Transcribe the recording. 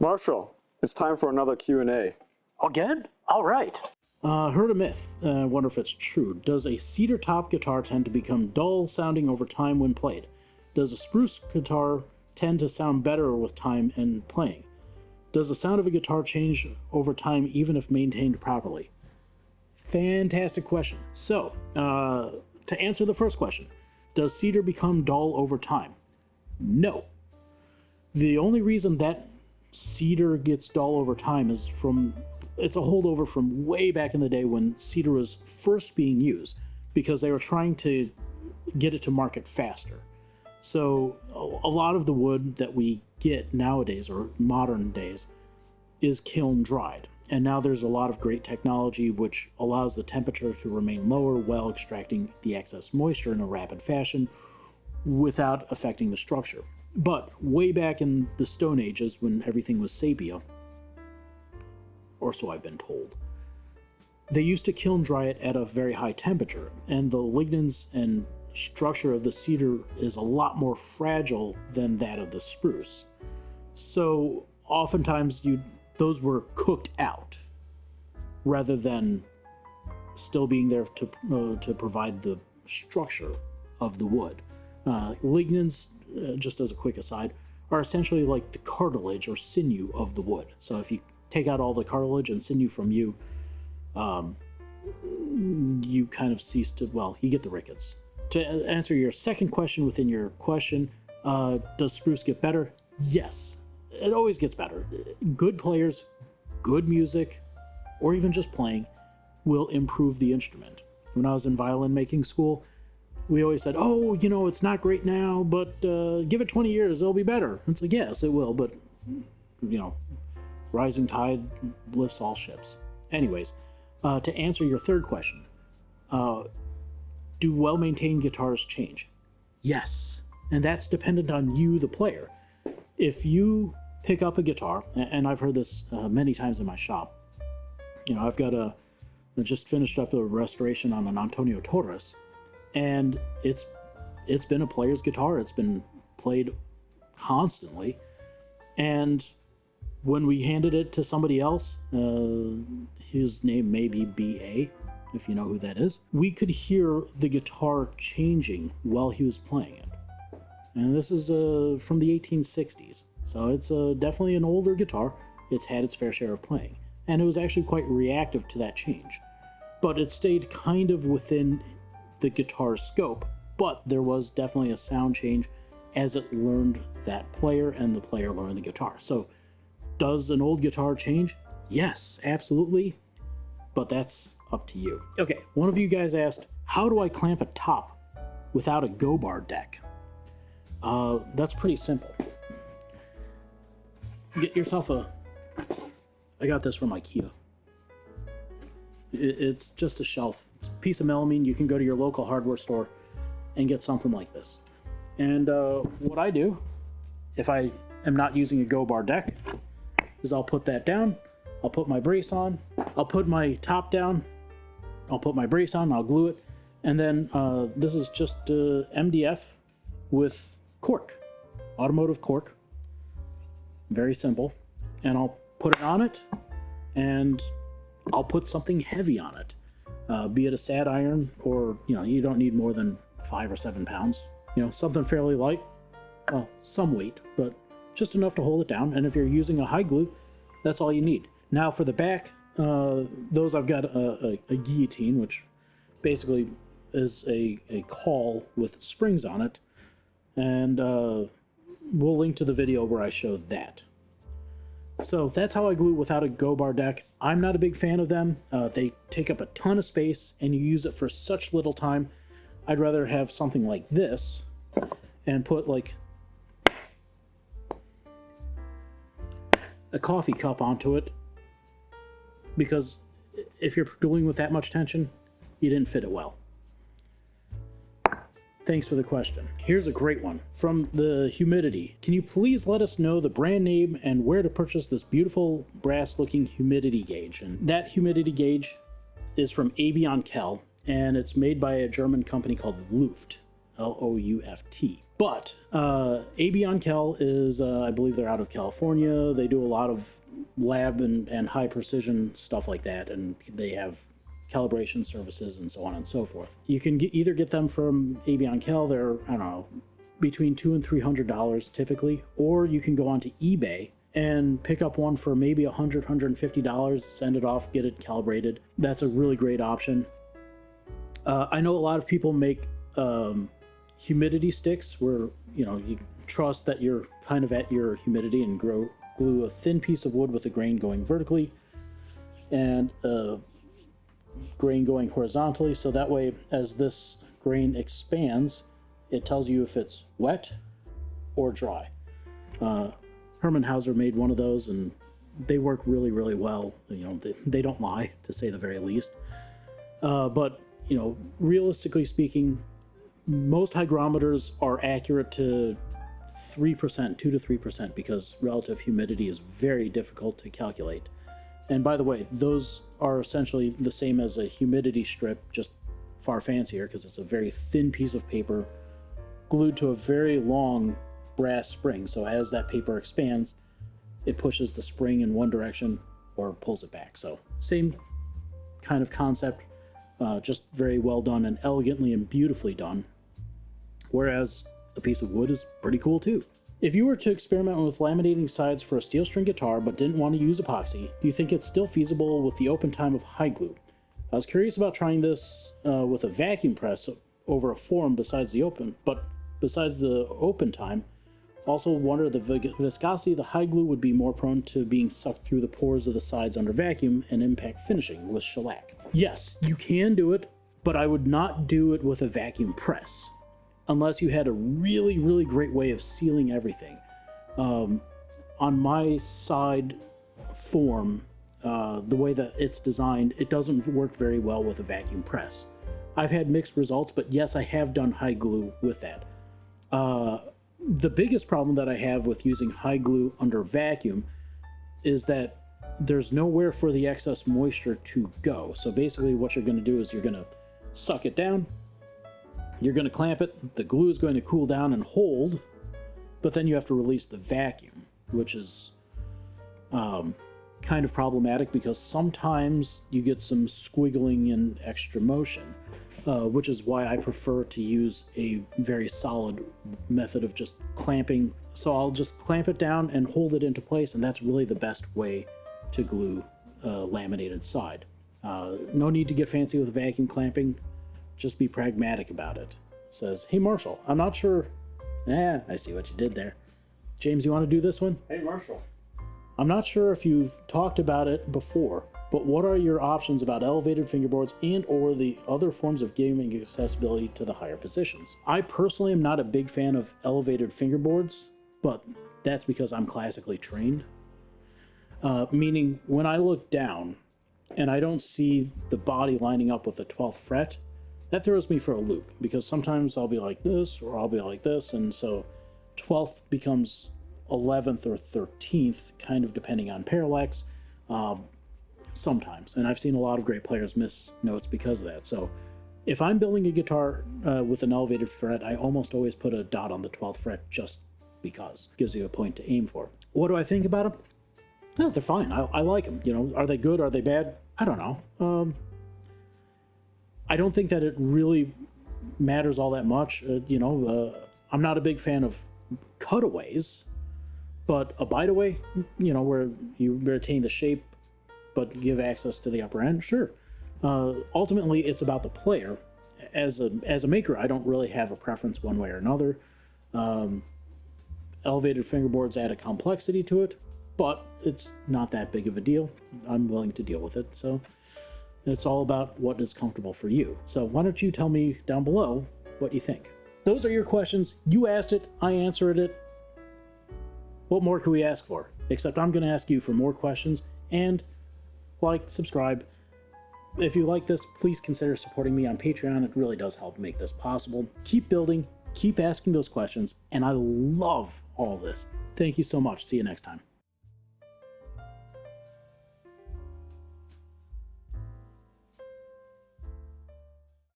Marshall, it's time for another Q&A. Again? All right. Heard a myth. Wonder if it's true. Does a cedar top guitar tend to become dull sounding over time when played? Does a spruce guitar tend to sound better with time and playing? Does the sound of a guitar change over time even if maintained properly? Fantastic question. So, to answer the first question, does cedar become dull over time? No. The only reason that cedar gets dull over time is it's a holdover from way back in the day when cedar was first being used, because they were trying to get it to market faster. So a lot of the wood that we get nowadays, or modern days, is kiln dried. And now there's a lot of great technology which allows the temperature to remain lower while extracting the excess moisture in a rapid fashion without affecting the structure. But way back in the Stone Ages, when everything was sepia, or so I've been told, they used to kiln dry it at a very high temperature, and the lignins and structure of the cedar is a lot more fragile than that of the spruce. So oftentimes those were cooked out rather than still being there to provide the structure of the wood. Lignins, just as a quick aside, are essentially like the cartilage or sinew of the wood. So if you take out all the cartilage and sinew from you, you kind of cease to, you get the rickets. To answer your second question within your question, does spruce get better? Yes, it always gets better. Good players, good music, or even just playing will improve the instrument. When I was in violin making school, we always said, it's not great now, but give it 20 years, it'll be better. It's like, yes, it will, but, rising tide lifts all ships. Anyways, to answer your third question, do well-maintained guitars change? Yes, and that's dependent on you, the player. If you pick up a guitar, and I've heard this many times in my shop, I've got I just finished up a restoration on an Antonio Torres, and it's been a player's guitar. It's been played constantly, and when we handed it to somebody else, his name may be B.A., if you know who that is, we could hear the guitar changing while he was playing it. And this is from the 1860s, so it's definitely an older guitar. It's had its fair share of playing, and it was actually quite reactive to that change. But it stayed kind of within the guitar's scope, but there was definitely a sound change as it learned that player and the player learned the guitar. So does an old guitar change? Yes, absolutely, but that's up to you. Okay, one of you guys asked, how do I clamp a top without a go bar deck? That's pretty simple. Get yourself I got this from IKEA. It's just a shelf. It's a piece of melamine. You can go to your local hardware store and get something like this. And what I do, if I am not using a go bar deck, is I'll put that down, I'll put my brace on, I'll put my top down, I'll put my brace on, I'll glue it, and then this is just MDF with cork, automotive cork, very simple, and I'll put it on it, and I'll put something heavy on it, be it a sad iron, or you don't need more than 5 or 7 pounds, something fairly light, some weight, but just enough to hold it down. And if you're using a high glue, that's all you need. Now for the back, those I've got a guillotine, which basically is a caul with springs on it, and we'll link to the video where I show that. So that's how I glue without a go bar deck. I'm not a big fan of them. They take up a ton of space and you use it for such little time. I'd rather have something like this and put like a coffee cup onto it, because if you're gluing with that much tension, you didn't fit it well. Thanks for the question. Here's a great one from the Humidity. Can you please let us know the brand name and where to purchase this beautiful brass looking humidity gauge? And that humidity gauge is from Abion Kell, and it's made by a German company called Luft, L-O-U-F-T. But AB on Cal is, I believe they're out of California. They do a lot of lab and high precision stuff like that, and they have calibration services and so on and so forth. You can either get them from AB on Cal. They're, I don't know, between $200 and $300 typically, or you can go onto eBay and pick up one for maybe $100, $150, send it off, get it calibrated. That's a really great option. I know a lot of people make humidity sticks where, you know, you trust that you're kind of at your humidity and glue a thin piece of wood with a grain going vertically and a grain going horizontally, so that way as this grain expands, it tells you if it's wet or dry. Herman Hauser made one of those, and they work really, really well. You know, they don't lie, to say the very least. But, you know, realistically speaking, most hygrometers are accurate to 3%, 2 to 3%, because relative humidity is very difficult to calculate. And by the way, those are essentially the same as a humidity strip, just far fancier, because it's a very thin piece of paper glued to a very long brass spring. So as that paper expands, it pushes the spring in one direction or pulls it back. So same kind of concept, just very well done and elegantly and beautifully done. Whereas a piece of wood is pretty cool too. If you were to experiment with laminating sides for a steel string guitar but didn't want to use epoxy, do you think it's still feasible with the open time of high glue? I was curious about trying this with a vacuum press over a form besides the open time. Also wonder the viscosity of the high glue would be more prone to being sucked through the pores of the sides under vacuum and impact finishing with shellac. Yes, you can do it, but I would not do it with a vacuum press unless you had a really, really great way of sealing everything. On my side form, the way that it's designed, it doesn't work very well with a vacuum press. I've had mixed results, but yes, I have done high glue with that. The biggest problem that I have with using high glue under vacuum is that there's nowhere for the excess moisture to go. So basically what you're going to do is you're going to suck it down, you're going to clamp it, the glue is going to cool down and hold, but then you have to release the vacuum, which is kind of problematic because sometimes you get some squiggling and extra motion. Which is why I prefer to use a very solid method of just clamping. So I'll just clamp it down and hold it into place, and that's really the best way to glue a laminated side. No need to get fancy with vacuum clamping, just be pragmatic about it. Says, hey Marshall, I'm not sure. I see what you did there. James, you want to do this one? Hey Marshall. I'm not sure if you've talked about it before, but what are your options about elevated fingerboards and or the other forms of giving accessibility to the higher positions? I personally am not a big fan of elevated fingerboards, but that's because I'm classically trained. Meaning when I look down and I don't see the body lining up with the 12th fret, that throws me for a loop because sometimes I'll be like this or I'll be like this, and so 12th becomes 11th or 13th, kind of depending on parallax. Sometimes, and I've seen a lot of great players miss notes because of that. So if I'm building a guitar with an elevated fret, I almost always put a dot on the 12th fret just because it gives you a point to aim for. What do I think about them? No, they're fine. I like them. You know, are they good? Are they bad? I don't know. I don't think that it really matters all that much. I'm not a big fan of cutaways, but a bite-away, you know, where you retain the shape but give access to the upper end, sure. Ultimately, it's about the player. As a maker, I don't really have a preference one way or another. Elevated fingerboards add a complexity to it, but it's not that big of a deal. I'm willing to deal with it, so it's all about what is comfortable for you. So why don't you tell me down below what you think? Those are your questions. You asked it, I answered it. What more could we ask for? Except I'm going to ask you for more questions, and like, subscribe. If you like this, please consider supporting me on Patreon. It really does help make this possible. Keep building, keep asking those questions, and I love all this. Thank you so much. See you next time.